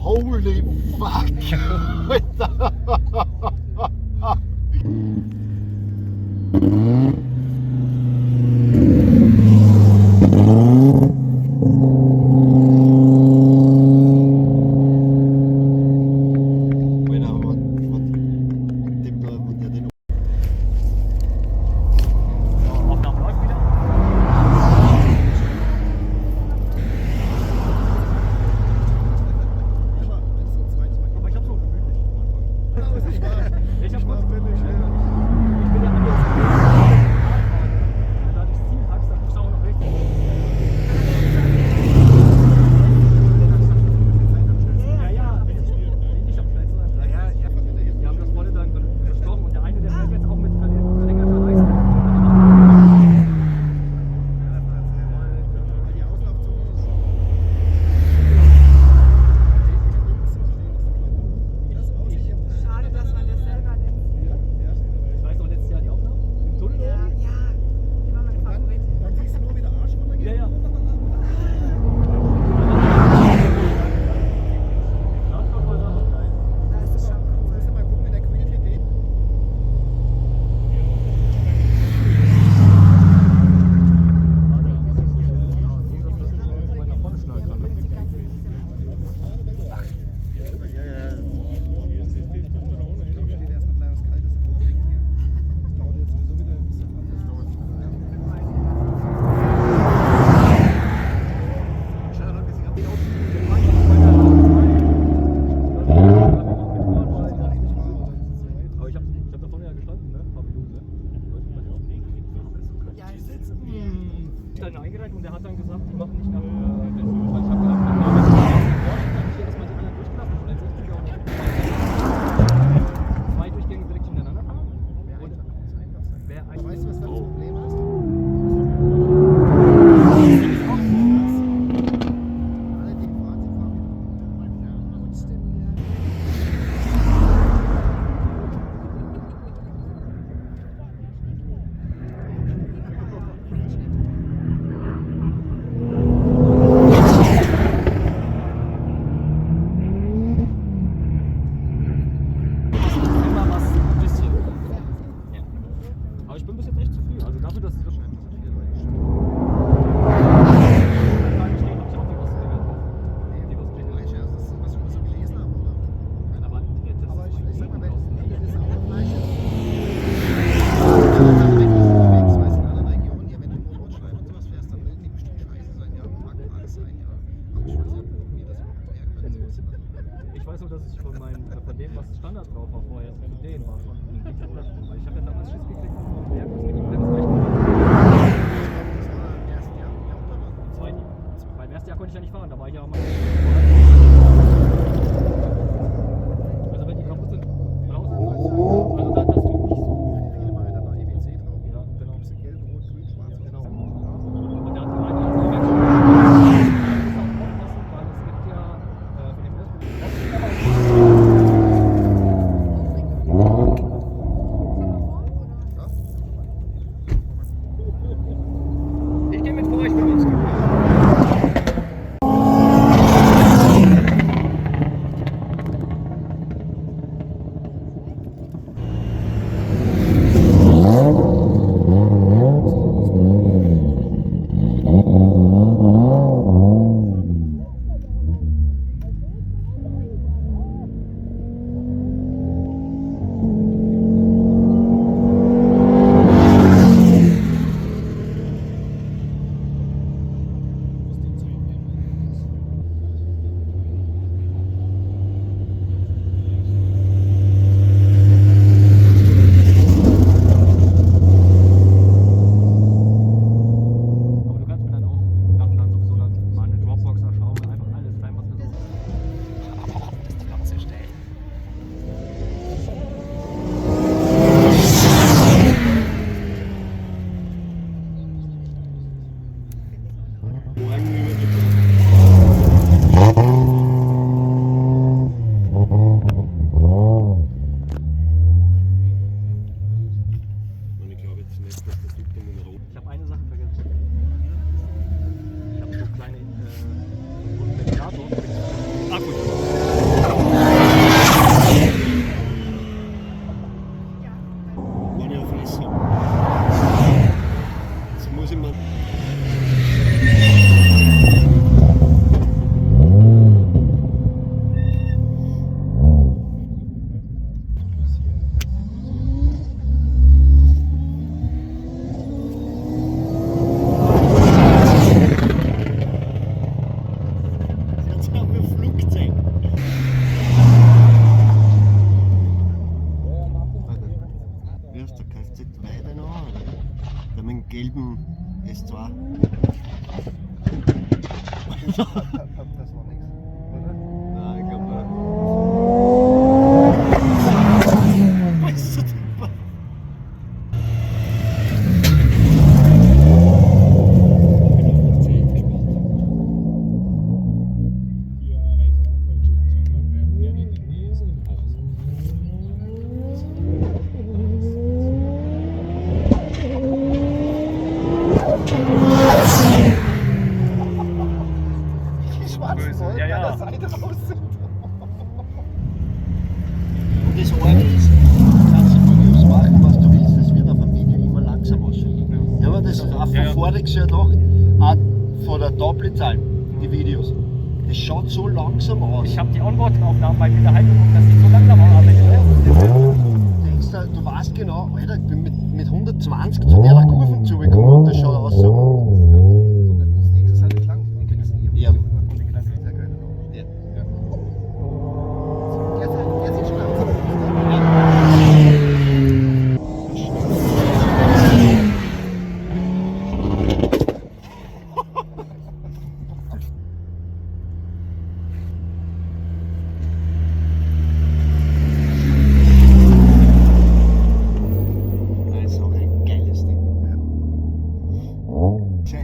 Holy fuck! eingereicht und der hat dann gesagt, die machen nicht nach Benzin. Weil ich habe gedacht, dass man die anderen durchgelassen hat. Vielleicht 60 auch noch. Zwei Durchgänge direkt hintereinander fahren. Weißt du, was das Problem ist? Alle, die fahren, sie fahren mit. Stimmt, ja. Ich bin bis jetzt echt zufrieden. Also dafür, dass es wirklich ich weiß nur, dass ich von dem, was Standard drauf war vorher, von denen war, von weil ich habe ja damals Schiss gekriegt vom Berg, was mit dem Bremsrecht beim ersten Jahr konnte ich ja nicht fahren, da war ich ja auch mal. Also wenn die kaputt sind, raus. Also das tut nicht so. Viele machen dann noch EBC drauf. Ja, genau. Gibst du gelb, rot, grün, schwarz. Ja, genau. Und da hat die eine auch weil es gibt ja von dem gut. Wenn ich auf Essen habe. So muss ich mir. Jetzt haben wir Flugzeug. Wie heißt der Kfz weiter noch? Der mit dem gelben S2. Das war nichts, oder? Nein, ich glaube nicht. Weißt du, der Die schwarzen Böse, Wolken ja, ja. an der Seite raus sind. Und das eine ist, du kannst die Videos machen, was du willst, es wird auf dem Video immer langsam ausschauen. Ja, aber das ist auch von Ja, ja. voriges Jahr noch, auch von der Tablet-Zahl, die Videos. Das schaut so langsam aus. Ich habe die Onboard-Aufnahmen bei mir daheim geguckt, dass die so langsam arbeiten. Du denkst, du weißt genau, Alter, ich bin mit 120 zu der Kurven zugekommen und das schaut aus so. Und das nächste ist halt nicht lang. Den kennst du nie. Ja. Sehr geil. Ja. Der sieht schon langsam aus. Das ist auch ein geiles Ding. Tja,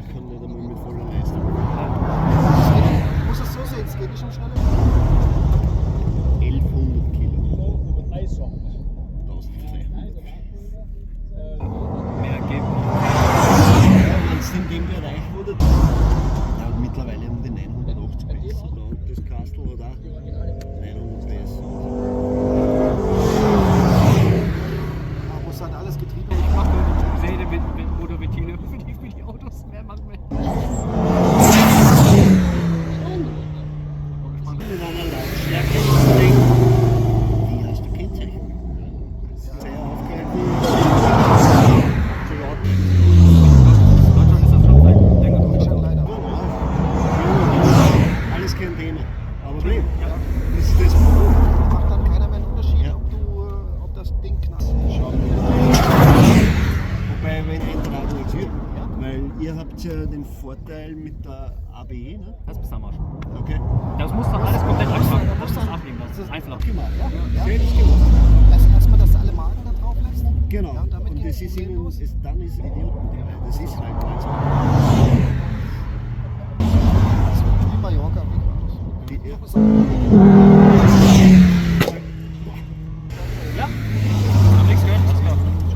der kann nicht einmal mit voller Leistung. Du musst es so sehen, es geht nicht um schnelle. 1100 Kilo. 1200. Mehr geht Wenn es in dem Bereich wurde, der hat mittlerweile um die 980 PS. Und das Kastel hat auch 900 PS. Da muss halt alles Getriebe. Ich mache Seele mit Motorventile für die Autos mehr machen will. Mit einer Lautstärke zu denken, wie hast du Kennzeichen? Sehr aufgehalten. Zu laut. Deutschland ist das schon seit länger Deutschland leider. Alles kein Thema. Aber Problem, das ist das Problem. Macht dann keiner mehr einen Unterschied, Ja. ob das Ding knallt. Wobei, wenn ein Draht wird, weil ihr habt ja den Vorteil mit der ABE, ne? Das ist am Arsch. Okay. Das muss dann alles komplett anfangen. Das muss abnehmen. Das ist einfach. Gemacht. Ja. Selbst gemacht. Erstmal, dass du alle Marken da drauf lässt. Genau. Ja, und damit und geht's das ist ihnen, problemlos. dann ist es Idioten. Das ist halt also. Das ist wie Mallorca. Die, Das ist